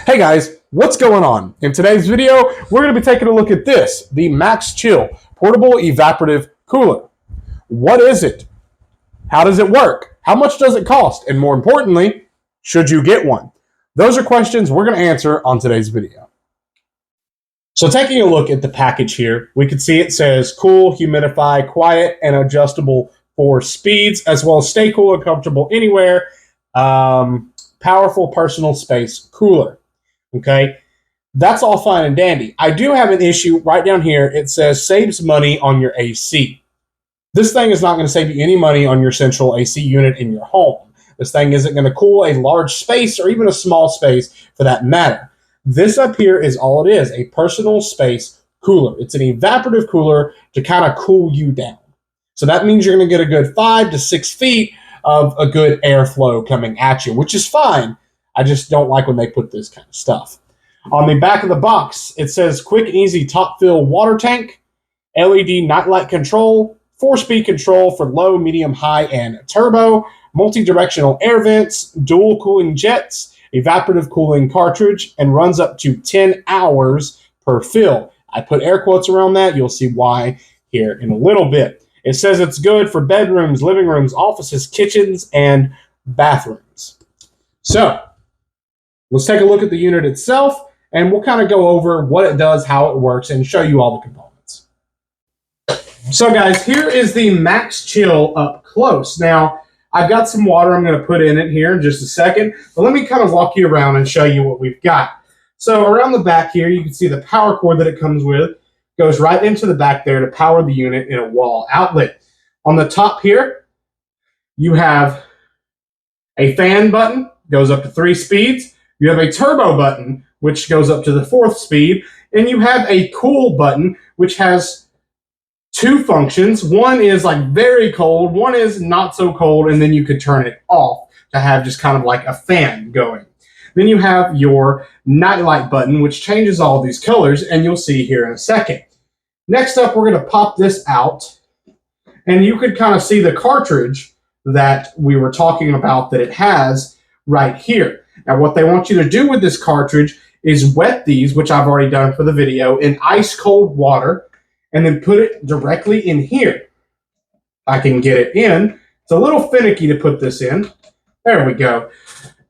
Hey guys, what's going on? In today's video, we're going to be taking a look at this, the Maxx Chill Portable Evaporative Cooler. What is it? How does it work? How much does it cost? And more importantly, should you get one? Those are questions we're going to answer on today's video. So taking a look at the package here, we can see it says cool, humidify, quiet, and adjustable for speeds, as well as stay cool and comfortable anywhere. Powerful personal space cooler. Okay, that's all fine and dandy. I do have an issue right down here. It says saves money on your AC. This thing is not going to save you any money on your central AC unit in your home. This thing isn't going to cool a large space or even a small space for that matter. This up here is all it is, a personal space cooler. It's an evaporative cooler to kind of cool you down. So that means you're going to get a good 5 to 6 feet of a good airflow coming at you, which is fine. I just don't like when they put this kind of stuff. On the back of the box, it says quick and easy top fill water tank, LED nightlight control, 4-speed control for low, medium, high, and turbo, multi-directional air vents, dual cooling jets, evaporative cooling cartridge, and runs up to 10 hours per fill. I put air quotes around that. You'll see why here in a little bit. It says it's good for bedrooms, living rooms, offices, kitchens, and bathrooms. So let's take a look at the unit itself, and we'll kind of go over what it does, how it works, and show you all the components. So guys, here is the Maxx Chill up close. Now, I've got some water I'm going to put in it here in just a second, but let me kind of walk you around and show you what we've got. So around the back here, you can see the power cord that it comes with goes right into the back there to power the unit in a wall outlet. On the top here, you have a fan button, goes up to 3 speeds. You have a turbo button, which goes up to the 4th speed, and you have a cool button, which has 2 functions. One is like very cold, one is not so cold, and then you could turn it off to have just kind of like a fan going. Then you have your nightlight button, which changes all these colors, and you'll see here in a second. Next up, we're going to pop this out, and you could kind of see the cartridge that we were talking about that it has right here. Now, what they want you to do with this cartridge is wet these, which I've already done for the video, in ice cold water, and then put it directly in here. I can get it in. It's a little finicky to put this in. There we go.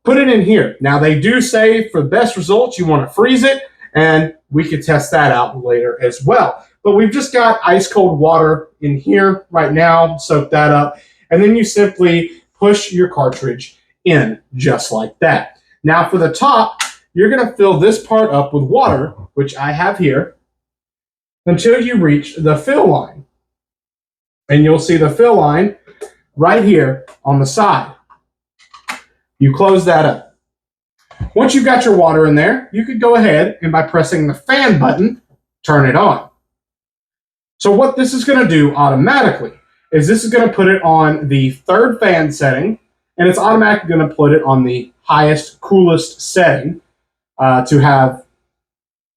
Put it in here. Now, they do say for the best results, you want to freeze it, and we could test that out later as well. But we've just got ice cold water in here right now. Soak that up, and then you simply push your cartridge in just like that. Now for the top, you're going to fill this part up with water, which I have here, until you reach the fill line. And you'll see the fill line right here on the side. You close that up. Once you've got your water in there, you could go ahead and by pressing the fan button, turn it on. So what this is going to do automatically is this is going to put it on the 3rd fan setting, and it's automatically going to put it on the highest, coolest setting to have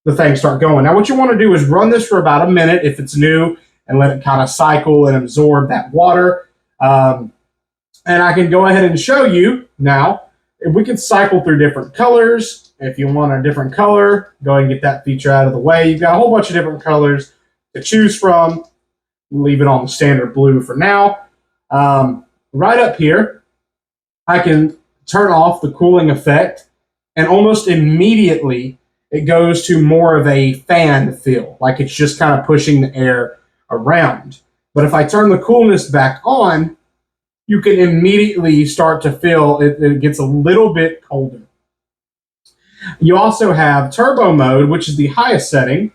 the thing start going. Now, what you want to do is run this for about a minute if it's new and let it kind of cycle and absorb that water. And I can go ahead and show you now. If we can cycle through different colors. If you want a different color, go ahead and get that feature out of the way. You've got a whole bunch of different colors to choose from. Leave it on the standard blue for now. Right up here, I can turn off the cooling effect, and almost immediately it goes to more of a fan feel, like it's just kind of pushing the air around. But if I turn the coolness back on, you can immediately start to feel it gets a little bit colder. You also have turbo mode, which is the highest setting.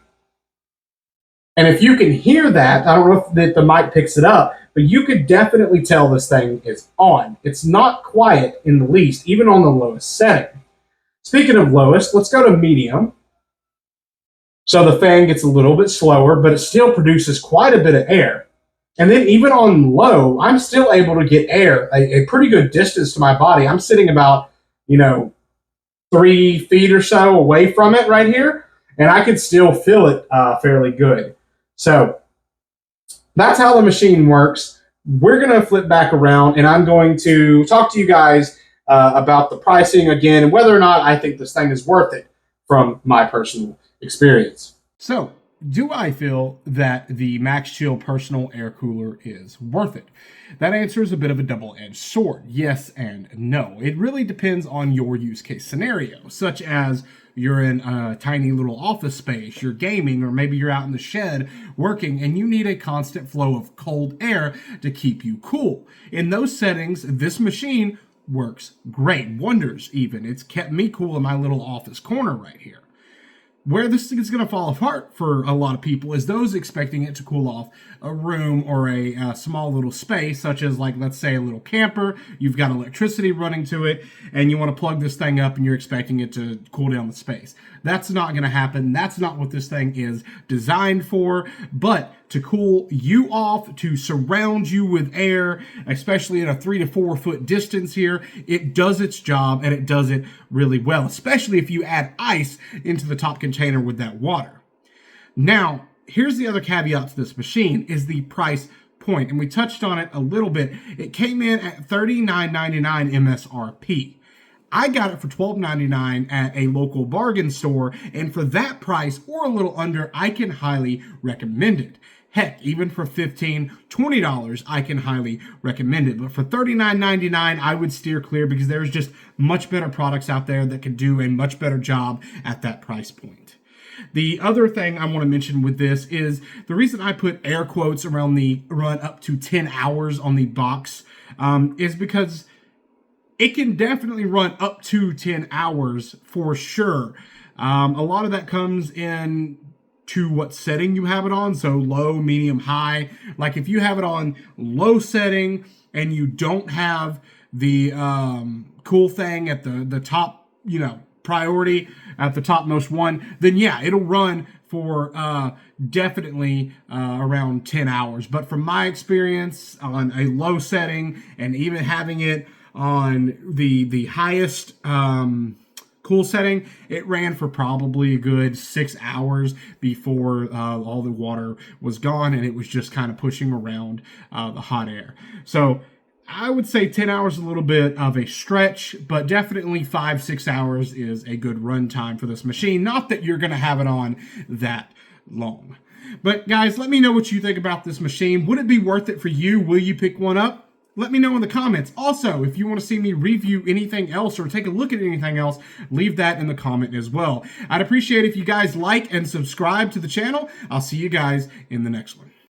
And if you can hear that, I don't know if the mic picks it up, but you could definitely tell this thing is on. It's not quiet in the least, even on the lowest setting. Speaking of lowest, let's go to medium. So the fan gets a little bit slower, but it still produces quite a bit of air. And then even on low, I'm still able to get air a pretty good distance to my body. I'm sitting about, 3 feet or so away from it right here, and I can still feel it fairly good. So that's how the machine works. We're going to flip back around, and I'm going to talk to you guys about the pricing again and whether or not I think this thing is worth it. from my personal experience. So, do I feel that the Maxx Chill personal air cooler is worth it? That answer is a bit of a double-edged sword. Yes and no. It really depends on your use case scenario, such as you're in a tiny little office space, you're gaming, or maybe you're out in the shed working and you need a constant flow of cold air to keep you cool. In those settings, this machine works great, wonders even. It's kept me cool in my little office corner right here. Where this is going to fall apart for a lot of people is those expecting it to cool off a room or a small little space, such as, like, let's say a little camper. You've got electricity running to it, and you want to plug this thing up, and you're expecting it to cool down the space. That's not going to happen. That's not what this thing is designed for. But to cool you off, to surround you with air, especially at a 3 to 4 foot distance here, it does its job, and it does it really well, especially if you add ice into the top container with that water. Now, here's the other caveat to this machine is the price point, and we touched on it a little bit. It came in at $39.99 MSRP. I got it for $12.99 at a local bargain store, and for that price or a little under, I can highly recommend it. Heck, even for $15, $20, I can highly recommend it. But for $39.99, I would steer clear because there's just much better products out there that can do a much better job at that price point. The other thing I want to mention with this is the reason I put air quotes around the run up to 10 hours on the box is because it can definitely run up to 10 hours for sure. A lot of that comes in to what setting you have it on, so low, medium, high. Like if you have it on low setting and you don't have the cool thing at the top, priority at the topmost one, then yeah, it'll run for definitely around 10 hours. But from my experience on a low setting and even having it on the highest cool setting, it ran for probably a good 6 hours before all the water was gone, and it was just kind of pushing around the hot air. So I would say 10 hours is a little bit of a stretch, but definitely 5-6 hours is a good run time for this machine. Not that you're going to have it on that long. But guys, let me know what you think about this machine. Would it be worth it for you? Will you pick one up? Let me know in the comments. Also, if you want to see me review anything else or take a look at anything else, leave that in the comment as well. I'd appreciate if you guys like and subscribe to the channel. I'll see you guys in the next one.